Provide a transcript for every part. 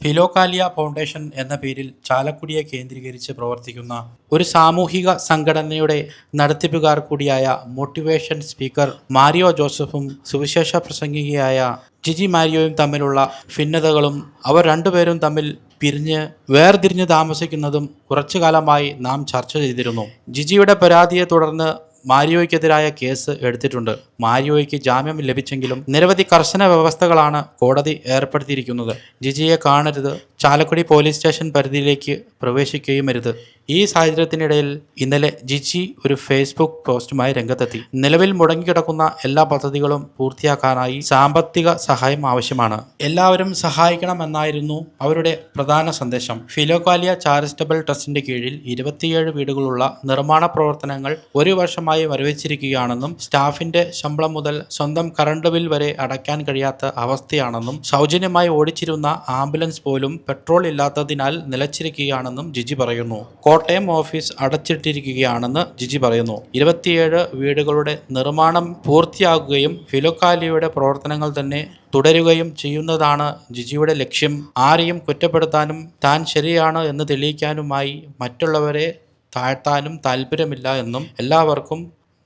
Philokalia foundation എന്ന പേരിൽ ചാലക്കുടിയെ കേന്ദ്രീകരിച്ച് പ്രവർത്തിക്കുന്ന ഒരു സാമൂഹിക സംഘടനയുടെ നടത്തിപ്പുകാർ കൂടിയായ മോട്ടിവേഷൻ സ്പീക്കർ മാരിയോ ജോസഫും സുവിശേഷ പ്രസംഗികയായ ജിജി മാരിയോയും തമ്മിലുള്ള ഭിന്നതകളും അവർ രണ്ടുപേരും തമ്മിൽ വേർതിരിഞ്ഞ് താമസിക്കുന്നതും കുറച്ചു കാലമായി നാം ചർച്ച ചെയ്തിരുന്നു. ജിജിയുടെ പരാതിയെ തുടർന്ന് മാരിയോയ്ക്കെതിരായ കേസ് എടുത്തിട്ടുണ്ട്. മാരിയോയ്ക്ക് ജാമ്യം ലഭിച്ചെങ്കിലും നിരവധി കർശന വ്യവസ്ഥകളാണ് കോടതി ഏർപ്പെടുത്തിയിരിക്കുന്നത്. ജിജിയെ കാണരുത്, ചാലക്കുടി പോലീസ് സ്റ്റേഷൻ പരിധിയിലേക്ക് പ്രവേശിക്കുകയുമരുത്. ഈ സാഹചര്യത്തിനിടയിൽ ഇന്നലെ ജിജി ഒരു ഫേസ്ബുക്ക് പോസ്റ്റുമായി രംഗത്തെത്തി. നിലവിൽ മുടങ്ങിക്കിടക്കുന്ന എല്ലാ പദ്ധതികളും പൂർത്തിയാക്കാനായി സാമ്പത്തിക സഹായം ആവശ്യമാണ്. എല്ലാവരും സഹായിക്കണമെന്നായിരുന്നു അവരുടെ പ്രധാന സന്ദേശം. ഫിലോകാലിയ ചാരിറ്റബിൾ ട്രസ്റ്റിന്റെ കീഴിൽ 27 വീടുകളുള്ള നിർമ്മാണ പ്രവർത്തനങ്ങൾ ഒരു വർഷമായി മരവിച്ചിരിക്കുകയാണെന്നും സ്റ്റാഫിന്റെ ശമ്പളം മുതൽ സ്വന്തം കറണ്ട് ബിൽ വരെ അടയ്ക്കാൻ കഴിയാത്ത അവസ്ഥയാണെന്നും സൗജന്യമായി ഓടിച്ചിരുന്ന ആംബുലൻസ് പോലും പെട്രോൾ ഇല്ലാത്തതിനാൽ നിലച്ചിരിക്കുകയാണെന്നും ജിജി പറയുന്നു. കോട്ടയം ഓഫീസ് അടച്ചിട്ടിരിക്കുകയാണെന്ന് ജിജി പറയുന്നു. 27 വീടുകളുടെ നിർമ്മാണം പൂർത്തിയാകുകയും ഫിലോകാലിയയുടെ പ്രവർത്തനങ്ങൾ തന്നെ തുടരുകയും ചെയ്യുന്നതാണ് ജിജിയുടെ ലക്ഷ്യം. ആരെയും കുറ്റപ്പെടുത്താനും താൻ ശരിയാണ് എന്ന് തെളിയിക്കാനുമായി മറ്റുള്ളവരെ താഴ്ത്താനും താല്പര്യമില്ല എന്നും എല്ലാവർക്കും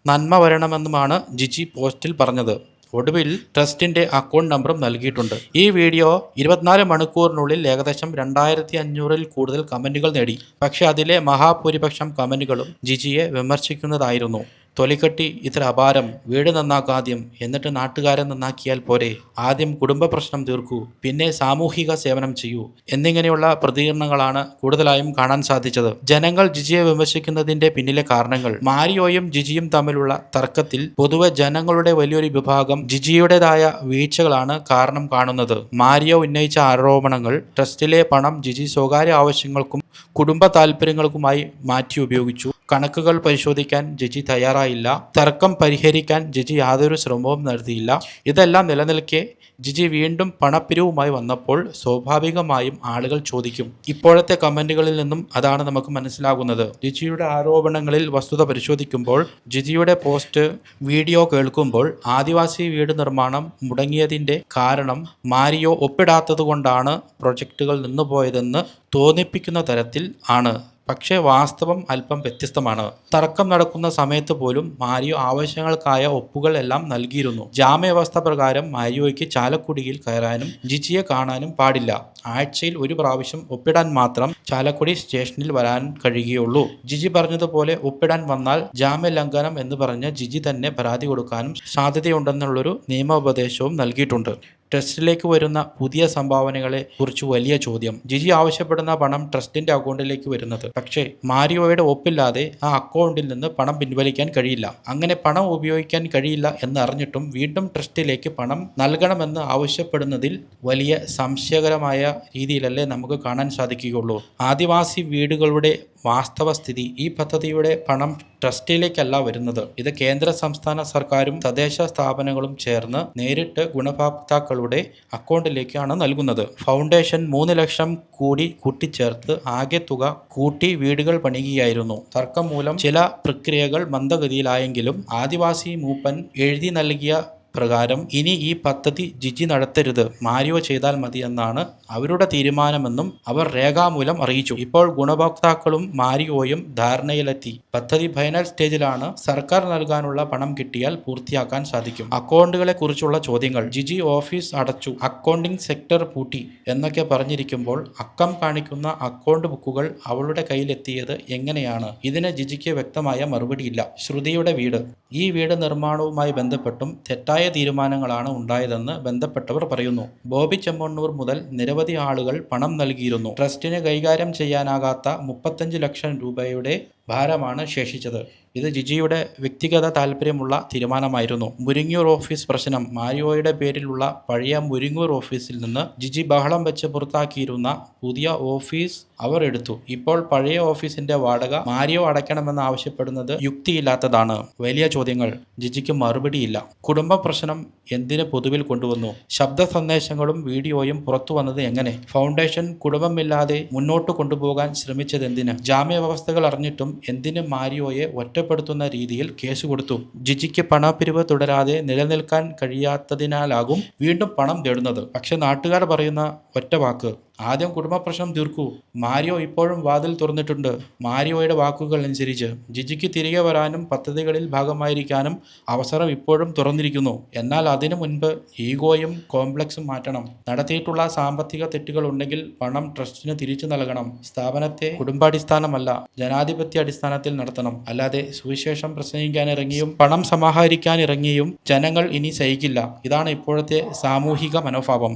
നന്മ വരണമെന്നുമാണ് ജിജി പോസ്റ്റിൽ പറഞ്ഞത്. ഒടുവിൽ ട്രസ്റ്റിന്റെ അക്കൗണ്ട് നമ്പറും നൽകിയിട്ടുണ്ട്. ഈ വീഡിയോ 24 മണിക്കൂറിനുള്ളിൽ ഏകദേശം 2500-ൽ കൂടുതൽ കമന്റുകൾ നേടി. പക്ഷേ അതിലെ മഹാഭൂരിപക്ഷം കമന്റുകളും ജിജിയെ വിമർശിക്കുന്നതായിരുന്നു. തൊലിക്കട്ടി ഇത്ര അപാരം, വീട് നന്നാക്കാദ്യം, എന്നിട്ട് നാട്ടുകാരെ നന്നാക്കിയാൽ പോരെ, ആദ്യം കുടുംബ പ്രശ്നം തീർക്കൂ, പിന്നെ സാമൂഹിക സേവനം ചെയ്യൂ എന്നിങ്ങനെയുള്ള പ്രതികരണങ്ങളാണ് കൂടുതലായും കാണാൻ സാധിച്ചത്. ജനങ്ങൾ ജിജിയെ വിമർശിക്കുന്നതിന്റെ പിന്നിലെ കാരണങ്ങൾ. മാരിയോയും ജിജിയും തമ്മിലുള്ള തർക്കത്തിൽ പൊതുവെ ജനങ്ങളുടെ വലിയൊരു വിഭാഗം ജിജിയുടേതായ വീഴ്ചകളാണ് കാരണം കാണുന്നത്. മാരിയോ ഉന്നയിച്ച ആരോപണങ്ങൾ ട്രസ്റ്റിലെ പണം ജിജി സ്വകാര്യ ആവശ്യങ്ങൾക്കും കുടുംബ താല്പര്യങ്ങൾക്കുമായി മാറ്റി ഉപയോഗിച്ചു. കണക്കുകൾ പരിശോധിക്കാൻ ജിജി തയ്യാറായില്ല. തർക്കം പരിഹരിക്കാൻ ജിജി യാതൊരു ശ്രമവും നടത്തിയില്ല. ഇതെല്ലാം നിലനിൽക്കെ ജിജി വീണ്ടും പണപ്പിരിവുമായി വന്നപ്പോൾ സ്വാഭാവികമായും ആളുകൾ ചോദിക്കും. ഇപ്പോഴത്തെ കമന്റുകളിൽ നിന്നും അതാണ് നമുക്ക് മനസ്സിലാകുന്നത്. ജിജിയുടെ ആരോപണങ്ങളിൽ വസ്തുത പരിശോധിക്കുമ്പോൾ, ജിജിയുടെ പോസ്റ്റ് വീഡിയോ കേൾക്കുമ്പോൾ ആദിവാസി വീട് നിർമ്മാണം മുടങ്ങിയതിന്റെ കാരണം മാരിയോ ഒപ്പിടാത്തതുകൊണ്ടാണ് പ്രൊജക്ടുകൾ നിന്നുപോയതെന്ന് തോന്നിപ്പിക്കുന്ന തരത്തിൽ ആണ്. പക്ഷേ വാസ്തവം അല്പം വ്യത്യസ്തമാണ്. തർക്കം നടക്കുന്ന സമയത്ത് പോലും മാരിയോ ആവശ്യങ്ങൾക്കായ ഒപ്പുകൾ എല്ലാം നൽകിയിരുന്നു. ജാമ്യവ്യവസ്ഥ പ്രകാരം മാരിയോയ്ക്ക് ചാലക്കുടിയിൽ കയറാനും ജിജിയെ കാണാനും പാടില്ല. ആഴ്ചയിൽ ഒരു പ്രാവശ്യം ഒപ്പിടാൻ മാത്രം ചാലക്കുടി സ്റ്റേഷനിൽ വരാൻ കഴിയുകയുള്ളൂ. ജിജി പറഞ്ഞതുപോലെ ഒപ്പിടാൻ വന്നാൽ ജാമ്യലംഘനം എന്ന് പറഞ്ഞ് ജിജി തന്നെ പരാതി കൊടുക്കാനും സാധ്യതയുണ്ടെന്നുള്ളൊരു നിയമോപദേശവും നൽകിയിട്ടുണ്ട്. ട്രസ്റ്റിലേക്ക് വരുന്ന പുതിയ സംഭാവനകളെ കുറിച്ച് വലിയ ചോദ്യം. ജിജി ആവശ്യപ്പെടുന്ന പണം ട്രസ്റ്റിന്റെ അക്കൗണ്ടിലേക്ക് വരുന്നത്. പക്ഷേ മാരിയോയുടെ ഒപ്പില്ലാതെ ആ അക്കൗണ്ടിൽ നിന്ന് പണം പിൻവലിക്കാൻ കഴിയില്ല. അങ്ങനെ പണം ഉപയോഗിക്കാൻ കഴിയില്ല എന്ന് അറിഞ്ഞിട്ടും വീണ്ടും ട്രസ്റ്റിലേക്ക് പണം നൽകണമെന്ന് ആവശ്യപ്പെടുന്നതിൽ വലിയ സംശയകരമായ രീതിയിലല്ലേ നമുക്ക് കാണാൻ സാധിക്കുകയുള്ളൂ. ആദിവാസി വീടുകളുടെ വാസ്തവസ്ഥിതി, ഈ പദ്ധതിയുടെ പണം ട്രസ്റ്റിലേക്കല്ല വരുന്നത്. ഇത് കേന്ദ്ര സംസ്ഥാന സർക്കാരും തദ്ദേശ സ്ഥാപനങ്ങളും ചേർന്ന് നേരിട്ട് ഗുണഭോക്താക്കളുടെ അക്കൗണ്ടിലേക്കാണ് നൽകുന്നത്. ഫൗണ്ടേഷൻ 3 ലക്ഷം കൂടി കൂട്ടിച്ചേർത്ത് ആകെ തുക കൂട്ടി വീടുകൾ പണിയുകയായിരുന്നു. തർക്കം മൂലം ചില പ്രക്രിയകൾ മന്ദഗതിയിലായെങ്കിലും ആദിവാസി മൂപ്പൻ എഴുതി നൽകിയ പ്രകാരം ഇനി ഈ പദ്ധതി ജിജി നടത്തരുത്, മാരിയോ ചെയ്താൽ മതി എന്നാണ് അവരുടെ തീരുമാനമെന്നും അവർ രേഖാമൂലം അറിയിച്ചു. ഇപ്പോൾ ഗുണഭോക്താക്കളും മാരിയോയും ധാരണയിലെത്തി. പദ്ധതി ഫൈനൽ സ്റ്റേജിലാണ്. സർക്കാർ നൽകാനുള്ള പണം കിട്ടിയാൽ പൂർത്തിയാക്കാൻ സാധിക്കും. അക്കൗണ്ടുകളെ കുറിച്ചുള്ള ചോദ്യങ്ങൾ. ജിജി ഓഫീസ് അടച്ചു, അക്കൗണ്ടിംഗ് സെക്ടർ പൂട്ടി എന്നൊക്കെ പറഞ്ഞിരിക്കുമ്പോൾ അക്കം കാണിക്കുന്ന അക്കൗണ്ട് ബുക്കുകൾ അവളുടെ കയ്യിലെത്തിയത് എങ്ങനെയാണ്? ഇതിന് ജിജിക്ക് വ്യക്തമായ മറുപടിയില്ല. ശ്രുതിയുടെ വീട്. ഈ വീട് നിർമ്മാണവുമായി ബന്ധപ്പെട്ടും തെറ്റായ തീരുമാനങ്ങളാണ് ഉണ്ടായതെന്ന് ബന്ധപ്പെട്ടവർ പറയുന്നു. ബോബി ചെമ്മണ്ണൂർ മുതൽ നിരവധി ആളുകൾ പണം നൽകിയിരുന്നു. ട്രസ്റ്റിന് കൈകാര്യം ചെയ്യാനാകാത്ത 35 ലക്ഷം രൂപയുടെ ഭാരമാണ് ശേഷിച്ചത്. ഇത് ജിജിയുടെ വ്യക്തിഗത താല്പര്യമുള്ള തീരുമാനമായിരുന്നു. മുരിങ്ങൂർ ഓഫീസ് പ്രശ്നം. മാരിയോയുടെ പേരിലുള്ള പഴയ മുരിങ്ങൂർ ഓഫീസിൽ നിന്ന് ജിജി ബഹളം വെച്ച് പുറത്താക്കിയിരുന്ന പുതിയ ഓഫീസ് അവർ എടുത്തു. ഇപ്പോൾ പഴയ ഓഫീസിന്റെ വാടക മാരിയോ അടയ്ക്കണമെന്ന് ആവശ്യപ്പെടുന്നത് യുക്തിയില്ലാത്തതാണ്. വലിയ ചോദ്യങ്ങൾ. ജിജിക്ക് മറുപടിയില്ല. കുടുംബ പ്രശ്നം എന്തിന് പൊതുവിൽ കൊണ്ടുവന്നു? ശബ്ദ സന്ദേശങ്ങളും വീഡിയോയും പുറത്തു വന്നത് എങ്ങനെ? ഫൗണ്ടേഷൻ കുടുംബമില്ലാതെ മുന്നോട്ട് കൊണ്ടുപോകാൻ ശ്രമിച്ചതെന്തിന്? ജാമ്യവ്യവസ്ഥകൾ അറിഞ്ഞിട്ടും എന്തിന് മാരിയോയെ ഒറ്റപ്പെടുത്തുന്ന രീതിയിൽ കേസ് കൊടുത്തു? ജിജിക്ക് പണപ്പിരിവ് തുടരാതെ നിലനിൽക്കാൻ കഴിയാത്തതിനാലാകും വീണ്ടും പണം തേടുന്നത്. പക്ഷെ നാട്ടുകാർ പറയുന്ന ഒറ്റ വാക്ക്, ആദ്യം കുടുംബ പ്രശ്നം തീർക്കൂ. മാരിയോ ഇപ്പോഴും വാതിൽ തുറന്നിട്ടുണ്ട്. മാരിയോയുടെ വാക്കുകൾ അനുസരിച്ച് ജിജിക്ക് തിരികെ വരാനും പദ്ധതികളിൽ ഭാഗമായിരിക്കാനും അവസരം ഇപ്പോഴും തുറന്നിരിക്കുന്നു. എന്നാൽ അതിനു മുൻപ് ഈഗോയും കോംപ്ലക്സും മാറ്റണം. നടത്തിയിട്ടുള്ള സാമ്പത്തിക തെറ്റുകൾ ഉണ്ടെങ്കിൽ പണം ട്രസ്റ്റിന് തിരിച്ചു നൽകണം. സ്ഥാപനത്തെ കുടുംബാടിസ്ഥാനമല്ല, ജനാധിപത്യ അടിസ്ഥാനത്തിൽ നടത്തണം. അല്ലാതെ സുവിശേഷം പ്രസംഗിക്കാനിറങ്ങിയും പണം സമാഹരിക്കാനിറങ്ങിയും ജനങ്ങൾ ഇനി സഹിക്കില്ല. ഇതാണ് ഇപ്പോഴത്തെ സാമൂഹിക മനോഭാവം.